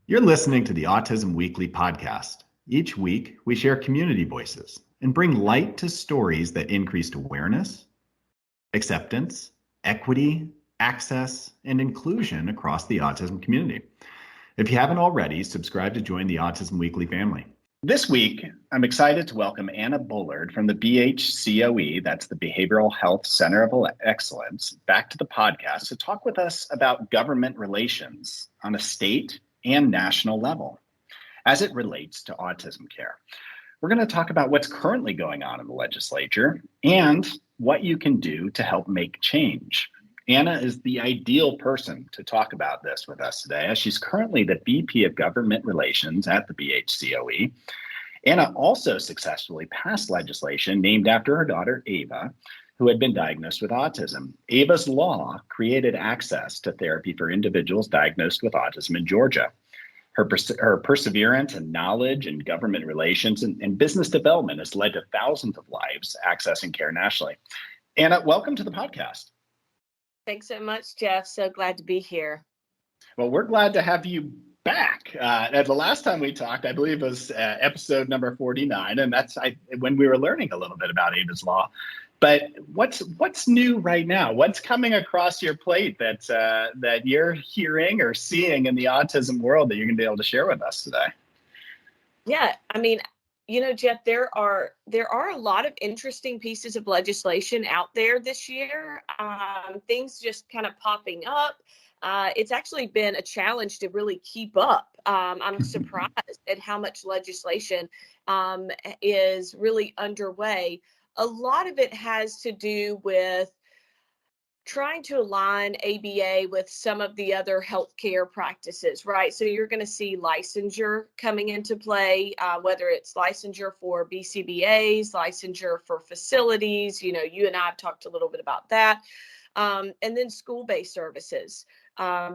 You're listening to the Autism Weekly podcast. Each week, we share community voices and bring light to stories that increased awareness, acceptance, equity, access, and inclusion across the autism community. If you haven't already, subscribe to join the Autism Weekly family. This week, I'm excited to welcome Anna Bullard from the BHCOE, that's the Behavioral Health Center of Excellence, back to the podcast to talk with us about government relations on a state and national level as it relates to autism care. We're going to talk about what's currently going on in the legislature and what you can do to help make change. Anna is the ideal person to talk about this with us today, as she's currently the VP of Government Relations at the BHCOE. Anna also successfully passed legislation named after her daughter, Ava, who had been diagnosed with autism. Ava's law created access to therapy for individuals diagnosed with autism in Georgia. Her perseverance and knowledge in government relations and business development has led to thousands of lives accessing care nationally. Anna, welcome to the podcast. Thanks so much, Jeff. So glad to be here. Well, we're glad to have you back. The last time we talked, I believe, was episode number 49, and that's when we were learning a little bit about Ava's law. But what's new right now? What's coming across your plate that you're hearing or seeing in the autism world that you're going to be able to share with us today? Yeah, I mean, Jeff, there are a lot of interesting pieces of legislation out there this year. Things just kind of popping up. It's actually been a challenge to really keep up. I'm surprised at how much legislation is really underway. A lot of it has to do with trying to align ABA with some of the other healthcare practices, right? So you're going to see licensure coming into play, whether it's licensure for BCBAs, licensure for facilities. You and I have talked a little bit about that. And then school-based services.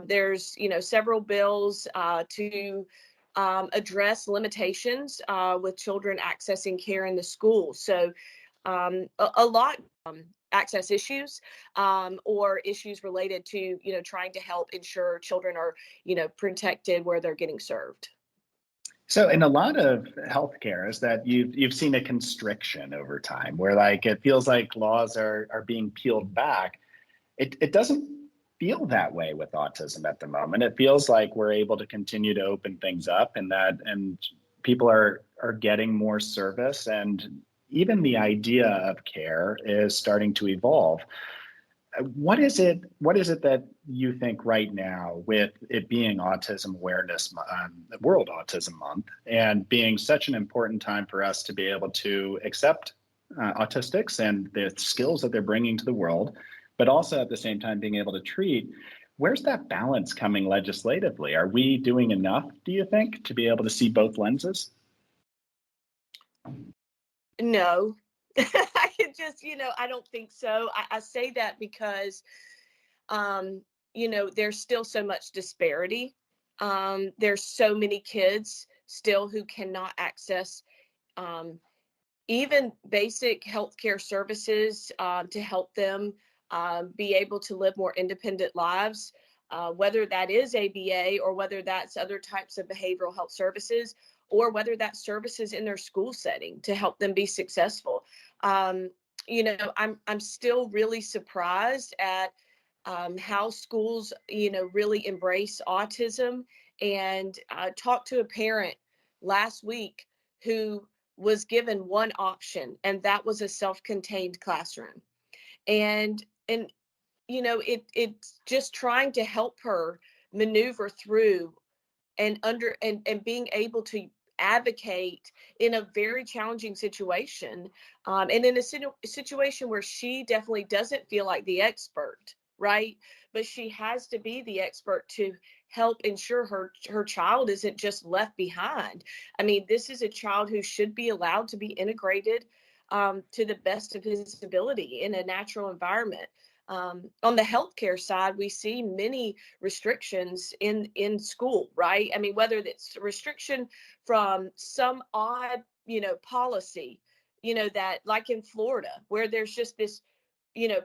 There's, several bills to address limitations with children accessing care in the school. So a lot access issues or issues related to, trying to help ensure children are, protected where they're getting served. So in a lot of healthcare is that you've seen a constriction over time where it feels like laws are being peeled back. It doesn't feel that way with autism at the moment. It feels like we're able to continue to open things up and people are getting more service, and even the idea of care is starting to evolve. What is it that you think right now, with it being Autism Awareness World Autism Month, and being such an important time for us to be able to accept autistics and the skills that they're bringing to the world, but also at the same time being able to treat, where's that balance coming legislatively? Are we doing enough, do you think, to be able to see both lenses? No, I could just, I don't think so. I say that because, there's still so much disparity. There's so many kids still who cannot access even basic healthcare services to help them be able to live more independent lives, whether that is ABA or whether that's other types of behavioral health services, or whether that's services in their school setting to help them be successful. I'm still really surprised at how schools, really embrace autism. And I talked to a parent last week who was given one option, and that was a self-contained classroom. And it's just trying to help her maneuver through and being able to advocate in a very challenging situation, and in a situation where she definitely doesn't feel like the expert, right? But she has to be the expert to help ensure her child isn't just left behind. I mean, this is a child who should be allowed to be integrated to the best of his ability in a natural environment. On the healthcare side, we see many restrictions in school, right? I mean, whether it's a restriction from some odd, policy, that like in Florida, where there's just this,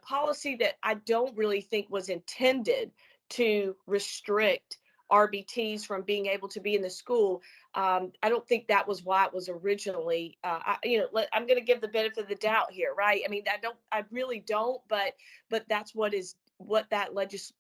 policy that I don't really think was intended to restrict RBTs from being able to be in the school. I don't think that was why it was originally. I'm going to give the benefit of the doubt here, right? I mean, I really don't, but that's what that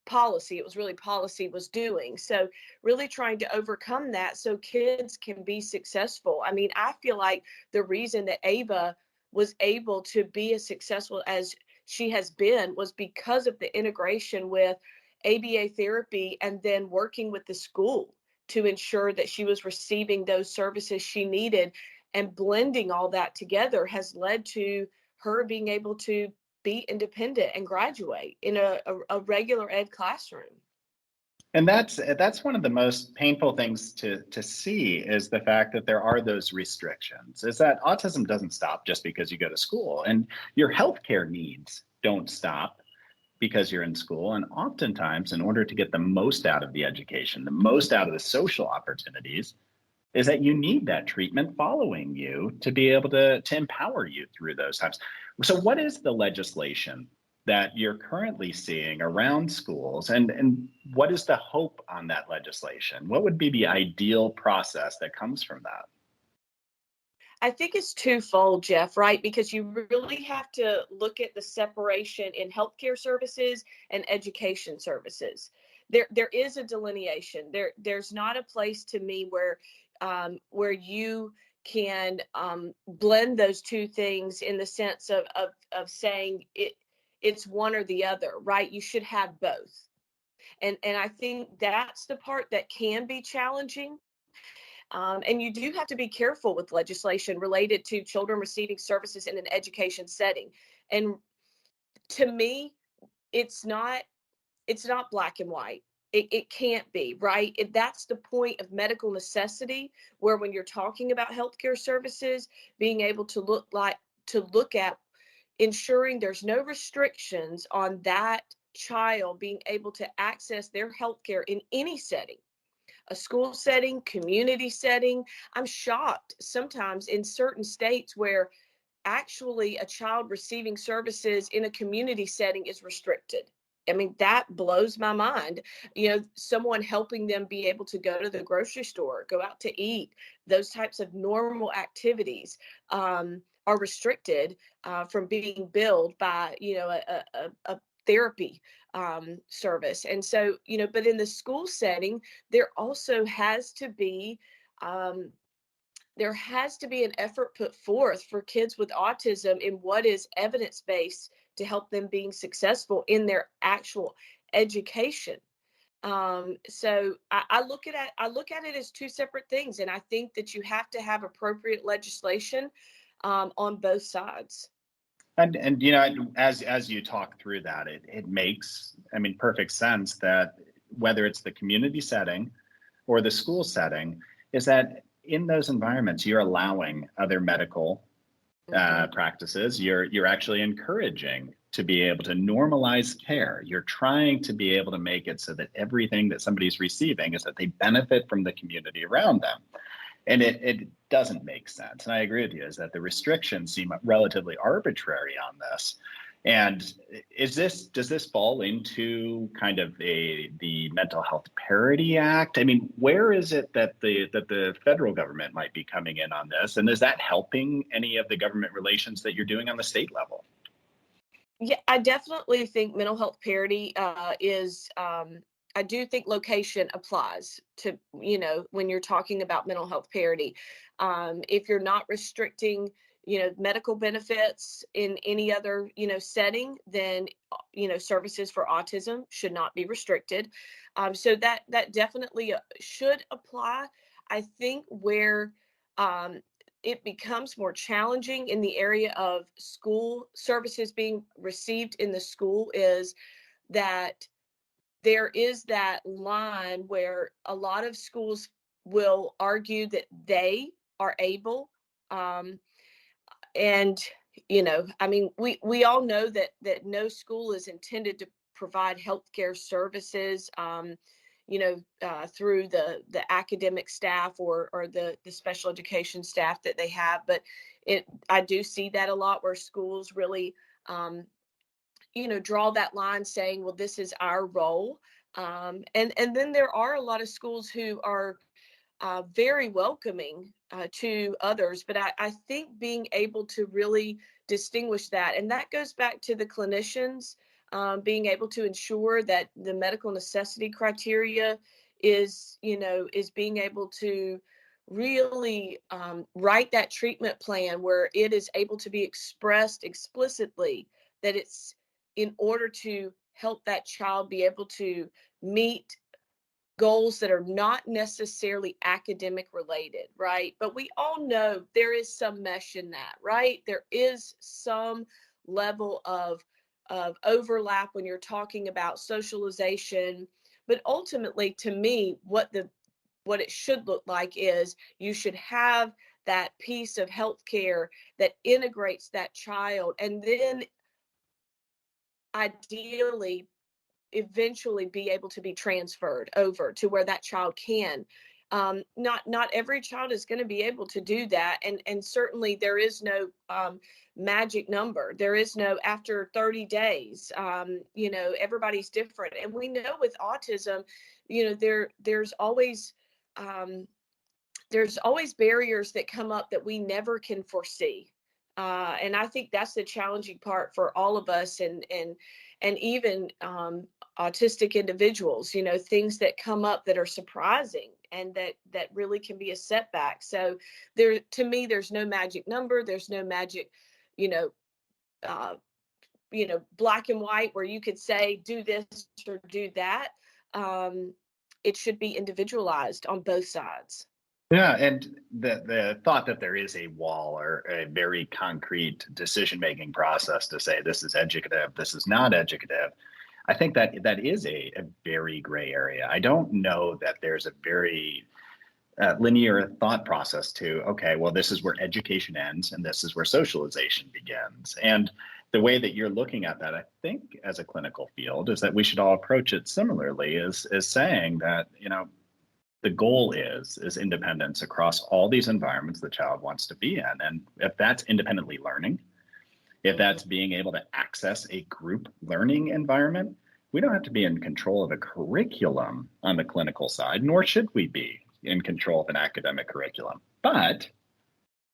policy. It was really policy was doing. So really trying to overcome that so kids can be successful. I mean, I feel like the reason that Ava was able to be as successful as she has been was because of the integration with ABA therapy and then working with the school to ensure that she was receiving those services she needed, and blending all that together has led to her being able to be independent and graduate in a regular ed classroom. And that's one of the most painful things to see, is the fact that there are those restrictions, is that autism doesn't stop just because you go to school, and your healthcare needs don't stop because you're in school. And oftentimes, in order to get the most out of the education, the most out of the social opportunities, is that you need that treatment following you to be able to empower you through those times. So what is the legislation that you're currently seeing around schools, and what is the hope on that legislation? What would be the ideal process that comes from that? I think it's twofold, Jeff, right? Because you really have to look at the separation in healthcare services and education services. There is a delineation. There's not a place to me where you can blend those two things in the sense of saying it's one or the other, right? You should have both. And I think that's the part that can be challenging. And you do have to be careful with legislation related to children receiving services in an education setting. And to me, it's not black and white. It can't be, right? That's the point of medical necessity, where when you're talking about healthcare services, being able to look at ensuring there's no restrictions on that child being able to access their healthcare in any setting. A school setting, community setting. I'm shocked sometimes in certain states where actually a child receiving services in a community setting is restricted. I mean, that blows my mind. Someone helping them be able to go to the grocery store, go out to eat, those types of normal activities are restricted from being billed by, a therapy service. And so, but in the school setting, there also has to be an effort put forth for kids with autism in what is evidence-based to help them being successful in their actual education. So I look at it as two separate things, and I think that you have to have appropriate legislation on both sides. And as you talk through that, it makes, perfect sense that whether it's the community setting or the school setting, is that in those environments, you're allowing other medical practices. You're actually encouraging to be able to normalize care. You're trying to be able to make it so that everything that somebody's receiving is that they benefit from the community around them. And it doesn't make sense. And I agree with you, is that the restrictions seem relatively arbitrary on this. And does this fall into kind of the Mental Health Parity Act? I mean, where is it that the federal government might be coming in on this? And is that helping any of the government relations that you're doing on the state level? Yeah, I definitely think mental health parity is. I do think location applies to, when you're talking about mental health parity. If you're not restricting, medical benefits in any other, setting, then, services for autism should not be restricted. So that definitely should apply. I think where it becomes more challenging in the area of school services being received in the school is that there is that line where a lot of schools will argue that they are able, and we all know that no school is intended to provide healthcare services through the academic staff or the special education staff that they have. But I do see that a lot, where schools really draw that line saying, well, this is our role. And then there are a lot of schools who are very welcoming to others. But I think being able to really distinguish that, and that goes back to the clinicians being able to ensure that the medical necessity criteria is being able to really write that treatment plan where it is able to be expressed explicitly that it's in order to help that child be able to meet goals that are not necessarily academic related, right? But we all know there is some mesh in that, right? There is some level of overlap when you're talking about socialization. But ultimately, to me, what it should look like is you should have that piece of healthcare that integrates that child, and then ideally eventually be able to be transferred over to where that child can. Not every child is going to be able to do that, and certainly there is no magic number. There is no after 30 days. Everybody's different, and we know with autism, um, there's always barriers that come up that we never can foresee. And I think that's the challenging part for all of us, and even autistic individuals. Things that come up that are surprising and that really can be a setback. So to me, there's no magic number. There's no magic, you know, uh, black and white where you could say do this or do that. It should be individualized on both sides. Yeah, and the thought that there is a wall or a very concrete decision-making process to say this is educative, this is not educative, I think that is a very gray area. I don't know that there's a very linear thought process to, okay, well, this is where education ends and this is where socialization begins. And the way that you're looking at that, I think, as a clinical field, is that we should all approach it similarly, as saying that, the goal is independence across all these environments the child wants to be in. And if that's independently learning, if that's being able to access a group learning environment, we don't have to be in control of a curriculum on the clinical side, nor should we be in control of an academic curriculum. But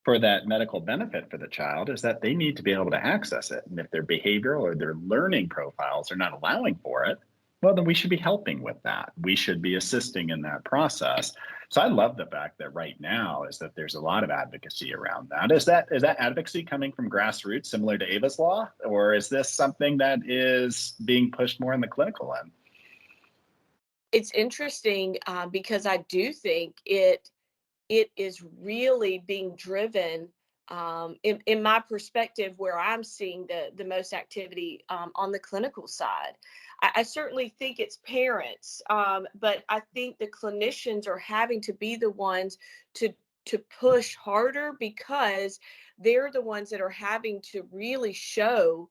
for that medical benefit for the child is that they need to be able to access it. And if their behavioral or their learning profiles are not allowing for it, well, then we should be helping with that. We should be assisting in that process. So I love the fact that right now is that there's a lot of advocacy around that. Is that advocacy coming from grassroots, similar to Ava's Law, or is this something that is being pushed more in the clinical end? It's interesting because I do think it is really being driven in my perspective, where I'm seeing the most activity on the clinical side. I certainly think it's parents, but I think the clinicians are having to be the ones to push harder, because they're the ones that are having to really show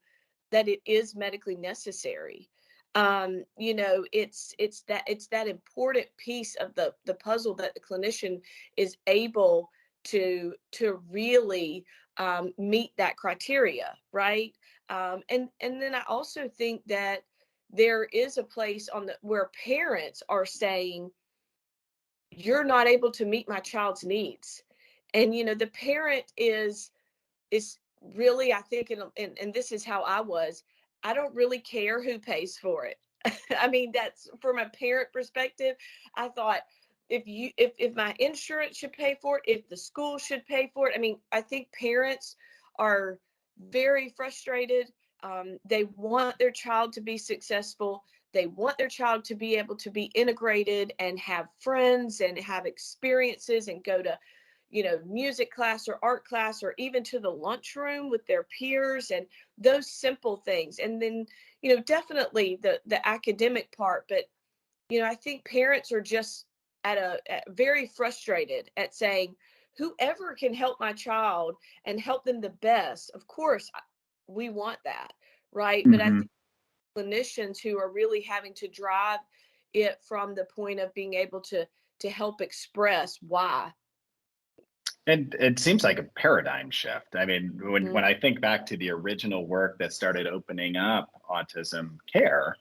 that it is medically necessary. It's that important piece of the puzzle that the clinician is able to really meet that criteria, right? And then I also think that there is a place where parents are saying, you're not able to meet my child's needs. And the parent is really, I think, and this is how I was, I don't really care who pays for it. I mean, that's from a parent perspective. I thought, if my insurance should pay for it, if the school should pay for it. I mean, I think parents are very frustrated. They want their child to be successful. They want their child to be able to be integrated and have friends and have experiences and go to music class or art class, or even to the lunchroom with their peers, and those simple things. And then definitely the academic part. But I think parents are just at very frustrated at saying, whoever can help my child and help them the best, of course we want that, right? But I think clinicians who are really having to drive it from the point of being able to help express why. And it seems like a paradigm shift. I mean, when I think back to the original work that started opening up autism care,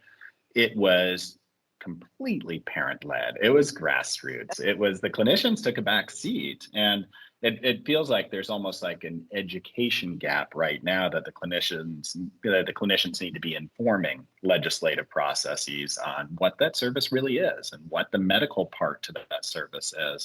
it was completely parent-led. It was grassroots. It was the clinicians took a back seat, and it feels like there's almost like an education gap right now that the clinicians need to be informing legislative processes on what that service really is and what the medical part to that service is.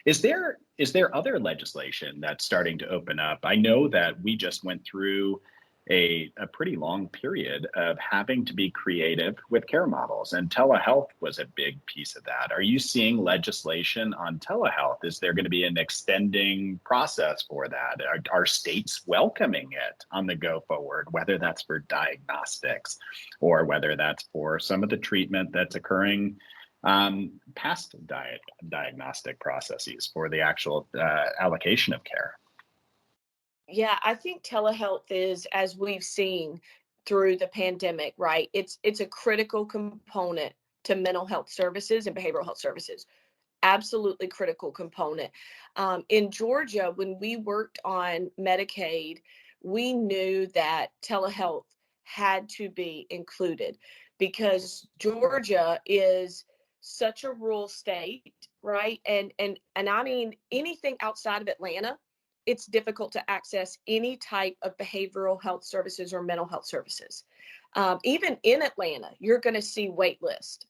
Is there other legislation that's starting to open up? I know that we just went through a pretty long period of having to be creative with care models, and telehealth was a big piece of that. Are you seeing legislation on telehealth? Is there going to be an extending process for that? Are states welcoming it on the go forward, whether that's for diagnostics or whether that's for some of the treatment that's occurring past diagnostic processes for the actual allocation of care? Yeah, I think telehealth is, as we've seen through the pandemic, right? It's a critical component to mental health services and behavioral health services. Absolutely critical component. In Georgia, when we worked on Medicaid, we knew that telehealth had to be included because Georgia is such a rural state, right? And I mean anything outside of Atlanta, it's difficult to access any type of behavioral health services or mental health services. Even in Atlanta, you're going to see wait lists.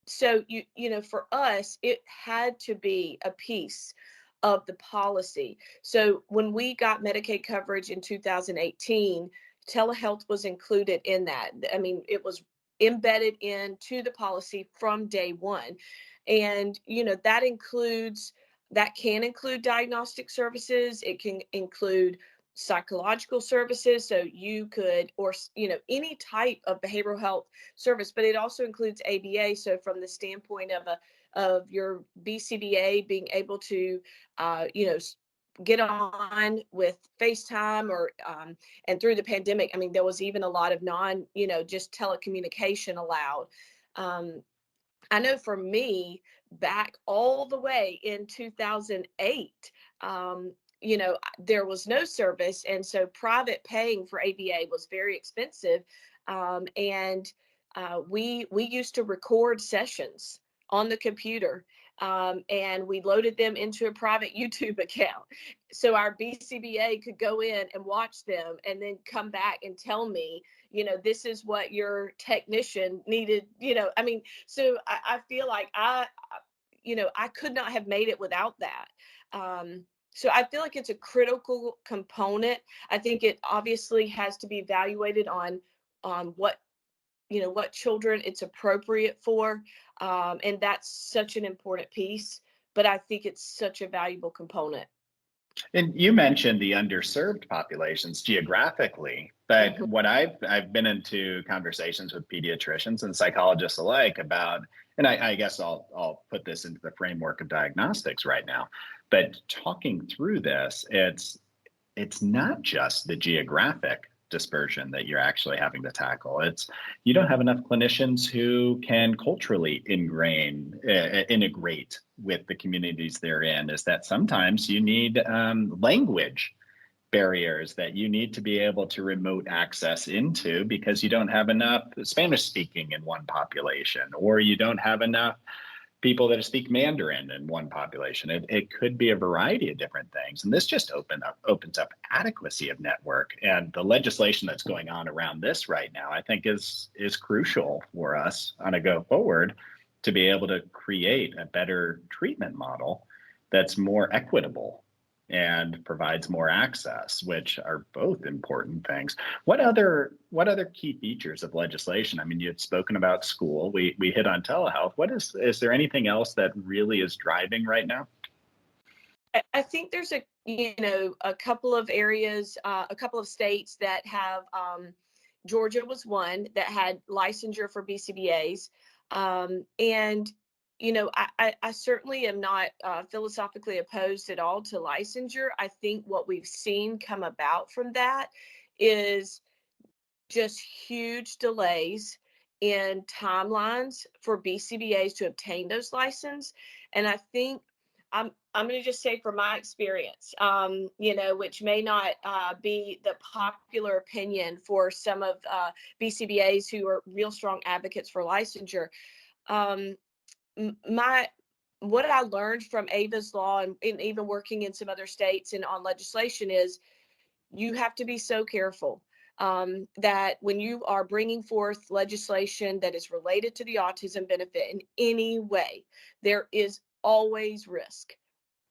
So for us, it had to be a piece of the policy. So when we got Medicaid coverage in 2018, telehealth was included in that. I mean, it was embedded into the policy from day one. And, that can include diagnostic services. It can include psychological services. So you could, or, any type of behavioral health service, but it also includes ABA. So from the standpoint of your BCBA being able to, get on with FaceTime or, and through the pandemic, I mean, there was even a lot of just telecommunication allowed. I know for me, back all the way in 2008, there was no service. And so private paying for ABA was very expensive. And we used to record sessions on the computer, and we loaded them into a private YouTube account. So our BCBA could go in and watch them and then come back and tell me, this is what your technician needed, so I feel like I could not have made it without that. So I feel like it's a critical component. I think it obviously has to be evaluated on what children it's appropriate for. And that's such an important piece, but I think it's such a valuable component. And you mentioned the underserved populations geographically, but Mhm. what I've been into conversations with pediatricians and psychologists alike about, and I guess I'll put this into the framework of diagnostics right now, but talking through this, it's not just the geographic dispersion that you're actually having to tackle. It's you don't have enough clinicians who can culturally integrate with the communities they're in. Is that sometimes you need language barriers that you need to be able to remote access into because you don't have enough Spanish speaking in one population, or you don't have enough people that speak Mandarin in one population. It could be a variety of different things. And this just opens up adequacy of network. And the legislation that's going on around this right now, I think is crucial for us on a go forward to be able to create a better treatment model that's more equitable and provides more access, which are both important things. What other key features of legislation? I mean, you had spoken about school. We hit on telehealth. Is there anything else that really is driving right now? I think there's a couple of areas, a couple of states that have, Georgia was one that had licensure for BCBAs. And I certainly am not philosophically opposed at all to licensure. I think what we've seen come about from that is just huge delays in timelines for BCBAs to obtain those licenses. And I think I'm going to just say from my experience, which may not be the popular opinion for some of BCBAs who are real strong advocates for licensure. my what I learned from Ava's law and even working in some other states and on legislation is you have to be so careful that when you are bringing forth legislation that is related to the autism benefit in any way, there is always risk,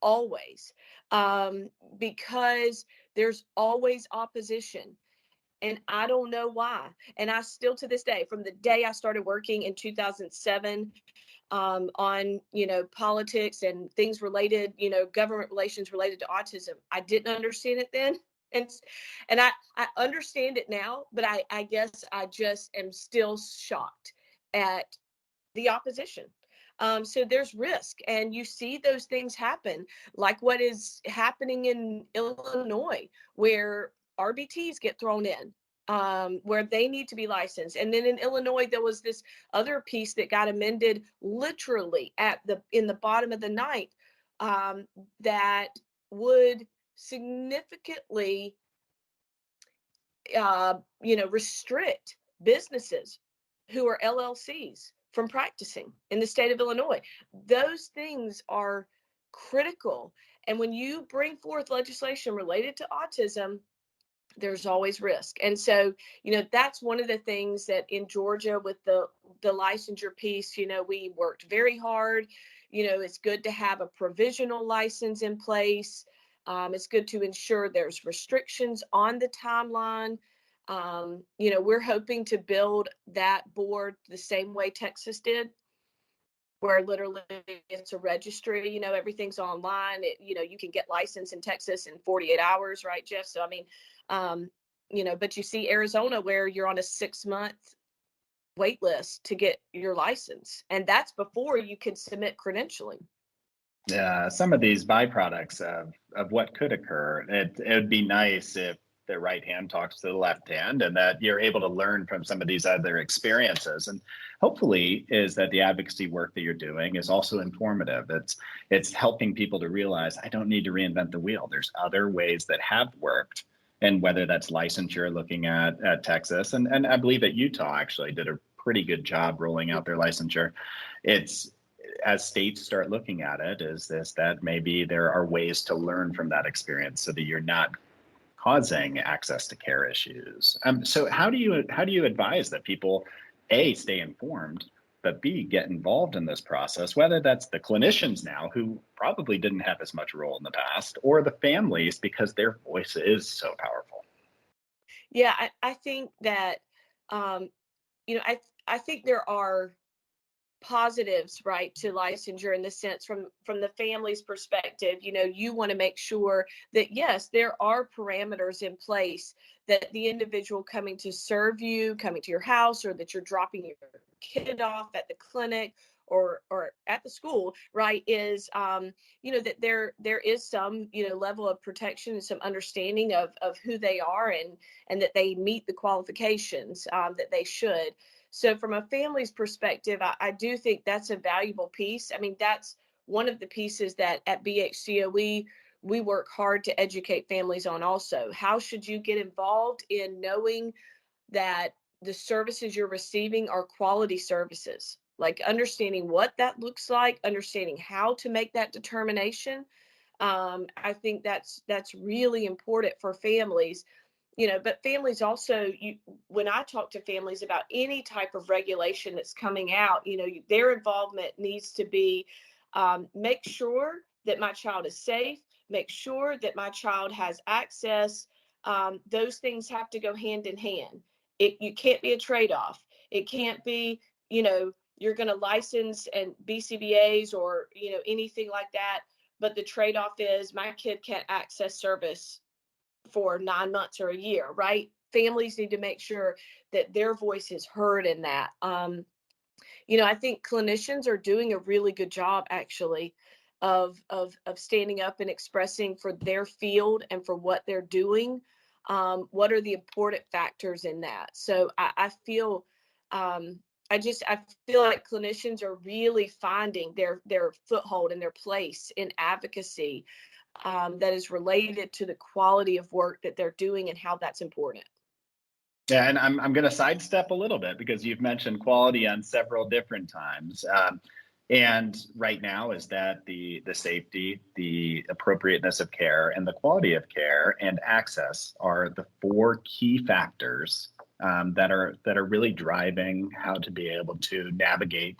always, because there's always opposition. And I don't know why. And I still, to this day, from the day I started working in 2007 on, politics and things related, government relations related to autism, I didn't understand it then. And and I understand it now, but I guess I just am still shocked at the opposition. So there's risk, and you see those things happen, like what is happening in Illinois, where RBTs get thrown in, where they need to be licensed. And then in Illinois, there was this other piece that got amended literally in the bottom of the ninth, that would significantly, restrict businesses who are LLCs from practicing in the state of Illinois. Those things are critical. And when you bring forth legislation related to autism, there's always risk. And so, that's one of the things that in Georgia with the licensure piece, we worked very hard. It's good to have a provisional license in place. It's good to ensure there's restrictions on the timeline. We're hoping to build that board the same way Texas did, where literally it's a registry, everything's online. You can get licensed in Texas in 48 hours, right, Jeff? So, I mean, but you see Arizona where you're on a 6-month wait list to get your license. And that's before you can submit credentialing. Yeah, some of these byproducts of what could occur, it would be nice if the right hand talks to the left hand and that you're able to learn from some of these other experiences. And hopefully is that the advocacy work that you're doing is also informative. It's helping people to realize I don't need to reinvent the wheel. There's other ways that have worked. And whether that's licensure, looking at Texas, and I believe that Utah actually did a pretty good job rolling out their licensure. It's as states start looking at it, is this that maybe there are ways to learn from that experience so that you're not causing access to care issues. So how do you advise that people A, stay informed, but B, get involved in this process, whether that's the clinicians now who probably didn't have as much role in the past, or the families because their voice is so powerful? Yeah, I think that, I think there are positives, right, to licensure in the sense from the family's perspective. You want to make sure that yes, there are parameters in place, that the individual coming to serve you, coming to your house, or that you're dropping your kid off at the clinic or at the school, right, is that there is some level of protection and some understanding of who they are, and that they meet the qualifications that they should. So from a family's perspective, I do think that's a valuable piece. I mean, that's one of the pieces that at BHCOE, we work hard to educate families on also. How should you get involved in knowing that the services you're receiving are quality services? Like understanding what that looks like, understanding how to make that determination. I think that's really important for families. But families also, when I talk to families about any type of regulation that's coming out, their involvement needs to be, make sure that my child is safe, make sure that my child has access. Those things have to go hand in hand. You can't be a trade-off. It can't be, you're going to license and BCBAs or, anything like that. But the trade-off is my kid can't access service for 9 months or a year, right? Families need to make sure that their voice is heard in that. I think clinicians are doing a really good job actually of standing up and expressing for their field and for what they're doing. What are the important factors in that? So I feel I feel like clinicians are really finding their foothold and their place in advocacy that is related to the quality of work that they're doing and how that's important. Yeah, and I'm going to sidestep a little bit because you've mentioned quality on several different times. And right now is that the safety, the appropriateness of care, and the quality of care and access are the four key factors that are really driving how to be able to navigate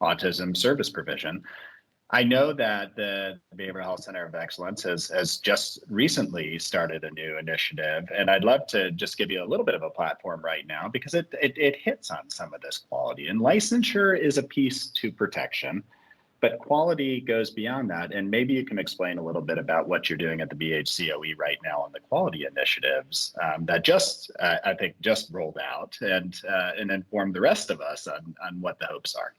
autism service provision. I know that the Behavioral Health Center of Excellence has just recently started a new initiative, and I'd love to just give you a little bit of a platform right now because it hits on some of this quality. And licensure is a piece to protection, but quality goes beyond that. And maybe you can explain a little bit about what you're doing at the BHCOE right now on the quality initiatives that I think just rolled out and informed the rest of us on what the hopes are.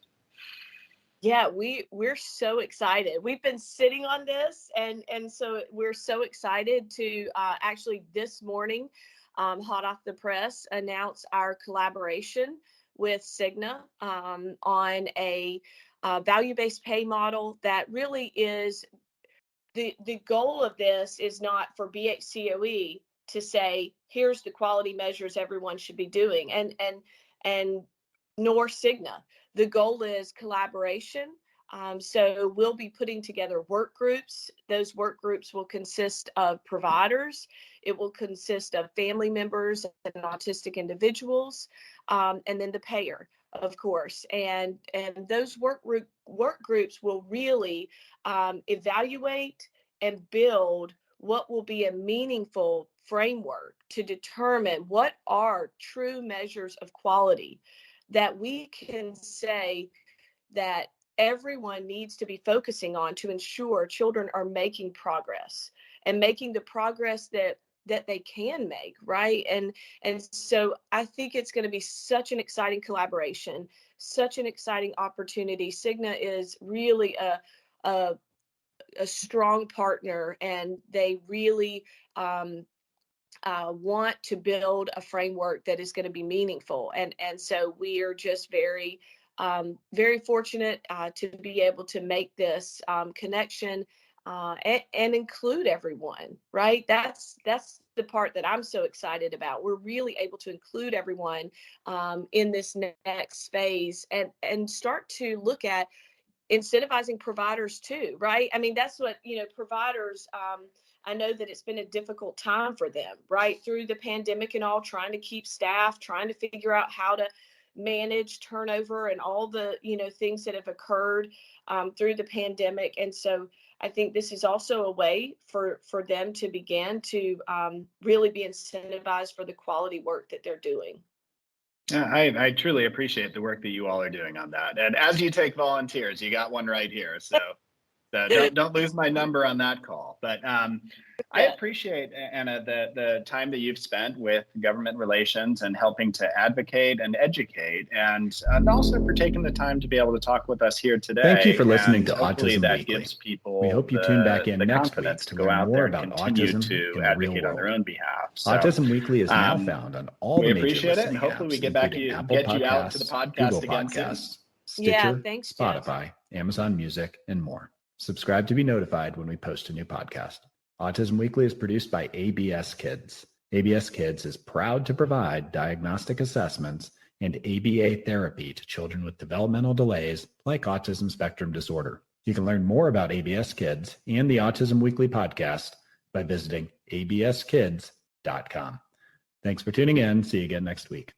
Yeah, we're so excited. We've been sitting on this, and so we're so excited to actually this morning, hot off the press, announce our collaboration with Cigna on a value-based pay model that really is the goal of this is not for BHCOE to say, here's the quality measures everyone should be doing, and nor Cigna. The goal is collaboration. So we'll be putting together work groups. Those work groups will consist of providers. It will consist of family members and autistic individuals, and then the payer, of course. And those work groups will really evaluate and build what will be a meaningful framework to determine what are true measures of quality that we can say that everyone needs to be focusing on to ensure children are making progress and making the progress that they can make, right? And so I think it's going to be such an exciting collaboration, such an exciting opportunity. Cigna is really a strong partner, and they really want to build a framework that is going to be meaningful. And so we are just very, very fortunate to be able to make this connection and include everyone, right? That's the part that I'm so excited about. We're really able to include everyone in this next phase and start to look at incentivizing providers too, right? I mean, that's what, providers, I know that it's been a difficult time for them, right? Through the pandemic and all, trying to keep staff, trying to figure out how to manage turnover and all the, things that have occurred through the pandemic. And so I think this is also a way for them to begin to really be incentivized for the quality work that they're doing. Yeah, I truly appreciate the work that you all are doing on that. And as you take volunteers, you got one right here. So don't lose my number on that call. But I appreciate, Anna, the time that you've spent with government relations and helping to advocate and educate, and also for taking the time to be able to talk with us here today. Thank you for listening to Hopefully Autism that Weekly. gives people We hope you tune back in next week to go out there and continue to advocate on their own behalf. So, Autism Weekly is now found on all the major listening apps. We appreciate it, and hopefully we get you out to the podcast Google again Podcasts, soon. Stitcher, thanks, Spotify, Amazon Music, and more. Subscribe to be notified when we post a new podcast. Autism Weekly is produced by ABS Kids. ABS Kids is proud to provide diagnostic assessments and ABA therapy to children with developmental delays like autism spectrum disorder. You can learn more about ABS Kids and the Autism Weekly podcast by visiting abskids.com. Thanks for tuning in. See you again next week.